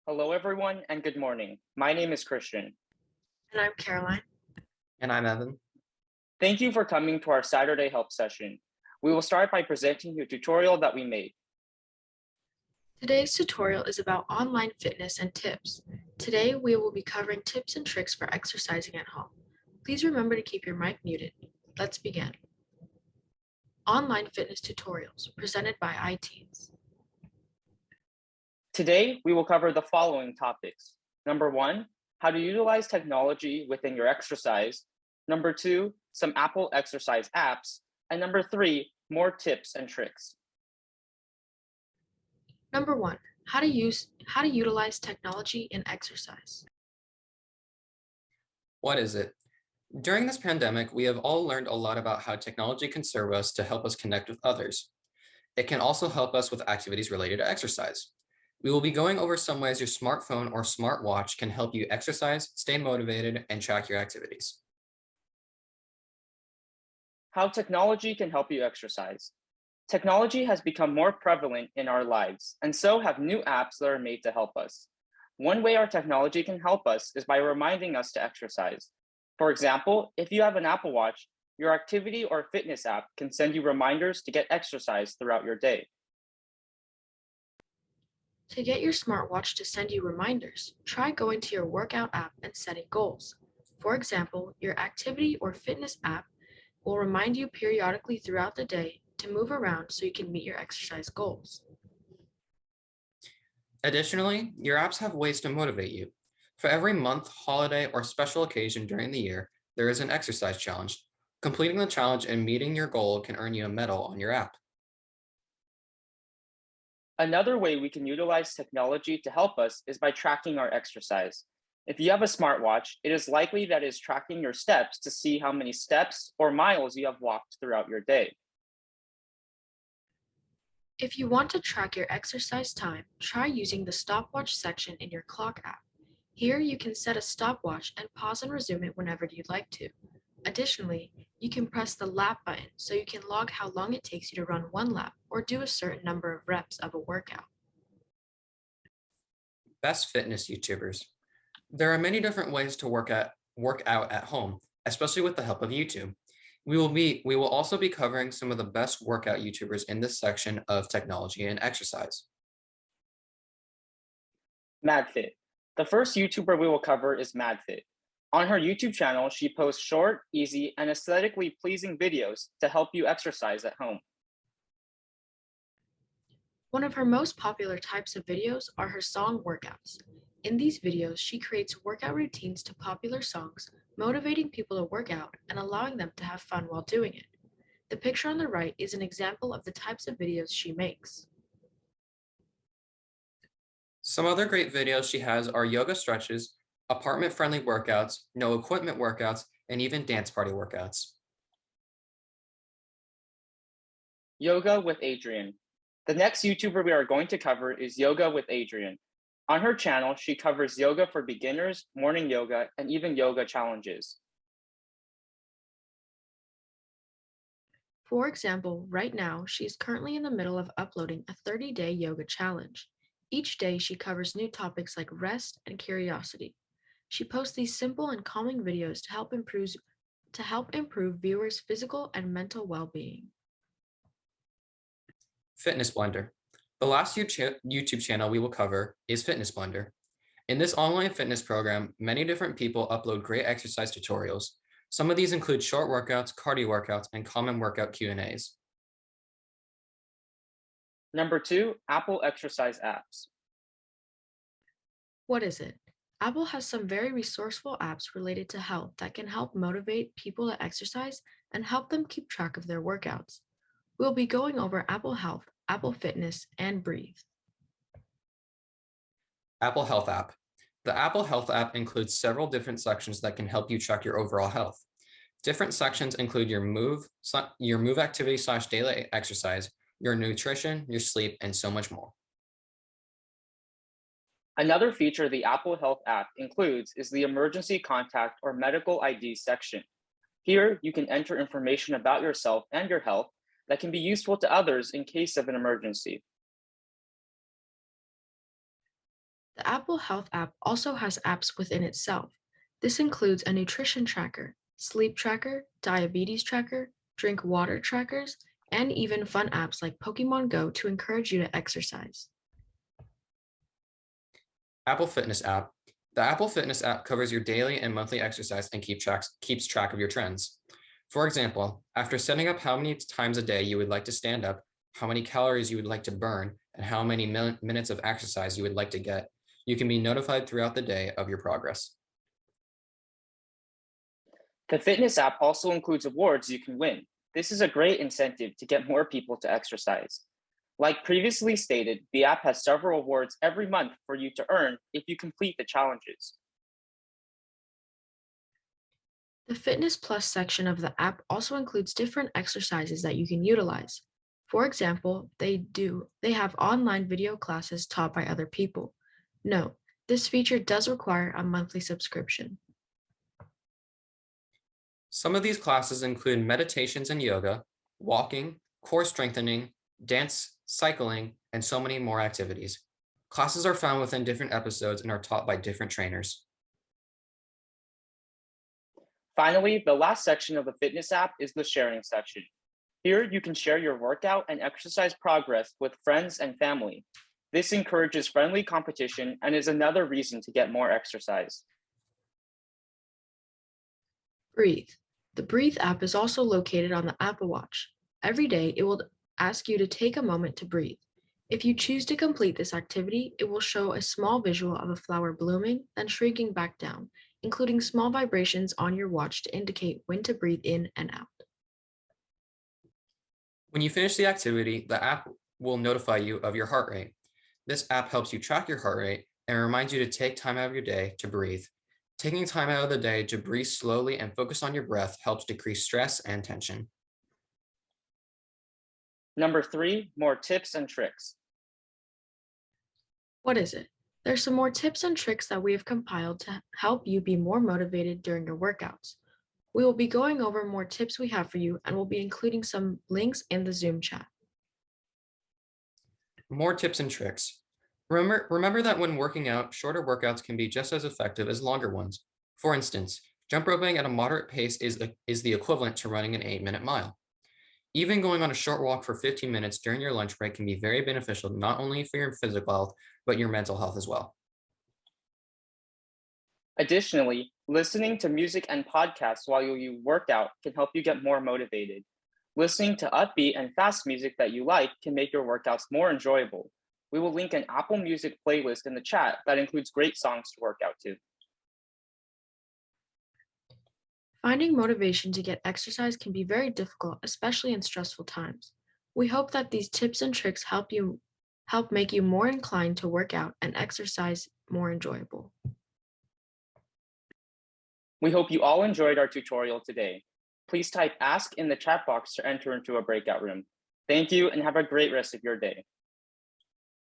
Hello, everyone, and good morning. My name is Christian. And I'm Caroline. And I'm Evan. Thank you for coming to our Saturday help session. We will start by presenting you a tutorial that we made. Today's tutorial is about online fitness and tips. Today, we will be covering tips and tricks for exercising at home. Please remember to keep your mic muted. Let's begin. Online fitness tutorials presented by ITeens. Today, we will cover the following topics. Number 1, how to utilize technology within your exercise. Number 2, some Apple exercise apps. And number 3, more tips and tricks. Number 1, how to utilize technology in exercise. What is it? During this pandemic, we have all learned a lot about how technology can serve us to help us connect with others. It can also help us with activities related to exercise. We will be going over some ways your smartphone or smartwatch can help you exercise, stay motivated, and track your activities. How technology can help you exercise. Technology has become more prevalent in our lives, and so have new apps that are made to help us. One way our technology can help us is by reminding us to exercise. For example, if you have an Apple Watch, your activity or fitness app can send you reminders to get exercise throughout your day. To get your smartwatch to send you reminders, try going to your workout app and setting goals. For example, your activity or fitness app will remind you periodically throughout the day to move around so you can meet your exercise goals. Additionally, your apps have ways to motivate you. For every month, holiday, or special occasion during the year, there is an exercise challenge. Completing the challenge and meeting your goal can earn you a medal on your app. Another way we can utilize technology to help us is by tracking our exercise. If you have a smartwatch, it is likely that it is tracking your steps to see how many steps or miles you have walked throughout your day. If you want to track your exercise time, try using the stopwatch section in your clock app. Here you can set a stopwatch and pause and resume it whenever you'd like to. Additionally, you can press the lap button so you can log how long it takes you to run one lap or do a certain number of reps of a workout. Best fitness YouTubers. There are many different ways to work out at home, especially with the help of YouTube. We will also be covering some of the best workout YouTubers in this section of technology and exercise. MadFit. The first YouTuber we will cover is MadFit. On her YouTube channel, she posts short, easy, and aesthetically pleasing videos to help you exercise at home. One of her most popular types of videos are her song workouts. In these videos, she creates workout routines to popular songs, motivating people to work out and allowing them to have fun while doing it. The picture on the right is an example of the types of videos she makes. Some other great videos she has are yoga stretches, apartment-friendly workouts, no equipment workouts, and even dance party workouts. Yoga with Adriene. The next YouTuber we are going to cover is Yoga with Adriene. On her channel, she covers yoga for beginners, morning yoga, and even yoga challenges. For example, right now, she is currently in the middle of uploading a 30-day yoga challenge. Each day, she covers new topics like rest and curiosity. She posts these simple and calming videos to help improve viewers' physical and mental well-being. Fitness Blender. The last YouTube channel we will cover is Fitness Blender. In this online fitness program, many different people upload great exercise tutorials. Some of these include short workouts, cardio workouts, and common workout Q&As. Number 2, Apple exercise apps. What is it? Apple has some very resourceful apps related to health that can help motivate people to exercise and help them keep track of their workouts. We'll be going over Apple Health, Apple Fitness, and Breathe. Apple Health app. The Apple Health app includes several different sections that can help you track your overall health. Different sections include your move activity / daily exercise, your nutrition, your sleep, and so much more. Another feature the Apple Health app includes is the emergency contact or medical ID section. Here, you can enter information about yourself and your health that can be useful to others in case of an emergency. The The Apple Health app also has apps within itself. This includes a nutrition tracker, sleep tracker, diabetes tracker, drink water trackers, and even fun apps like Pokemon Go to encourage you to exercise. Apple Fitness app. The Apple Fitness app covers your daily and monthly exercise and keeps track of your trends. For example, after setting up how many times a day you would like to stand up, how many calories you would like to burn, and how many minutes of exercise you would like to get, you can be notified throughout the day of your progress. The fitness app also includes awards you can win. This is a great incentive to get more people to exercise. Like previously stated, the app has several awards every month for you to earn if you complete the challenges. The Fitness Plus section of the app also includes different exercises that you can utilize. For example, they have online video classes taught by other people. Note, this feature does require a monthly subscription. Some of these classes include meditations and yoga, walking, core strengthening, dance, cycling, and so many more activities. Classes are found within different episodes and are taught by different trainers. Finally, the last section of the fitness app is the sharing section. Here, you can share your workout and exercise progress with friends and family. This encourages friendly competition and is another reason to get more exercise. Breathe. The Breathe app is also located on the Apple Watch. Every day, it will ask you to take a moment to breathe. If you choose to complete this activity, it will show a small visual of a flower blooming, then shrinking back down, including small vibrations on your watch to indicate when to breathe in and out. When you finish the activity, the app will notify you of your heart rate. This app helps you track your heart rate and reminds you to take time out of your day to breathe. Taking time out of the day to breathe slowly and focus on your breath helps decrease stress and tension. Number 3, more tips and tricks. What is it? There's some more tips and tricks that we have compiled to help you be more motivated during your workouts. We will be going over more tips we have for you and we'll be including some links in the Zoom chat. More tips and tricks. Remember that when working out, shorter workouts can be just as effective as longer ones. For instance, jump roping at a moderate pace is the equivalent to running an 8-minute mile. Even going on a short walk for 15 minutes during your lunch break can be very beneficial, not only for your physical health, but your mental health as well. Additionally, listening to music and podcasts while you work out can help you get more motivated. Listening to upbeat and fast music that you like can make your workouts more enjoyable. We will link an Apple Music playlist in the chat that includes great songs to work out to. Finding motivation to get exercise can be very difficult, especially in stressful times. We hope that these tips and tricks help make you more inclined to work out and exercise more enjoyable. We hope you all enjoyed our tutorial today. Please type ask in the chat box to enter into a breakout room. Thank you and have a great rest of your day.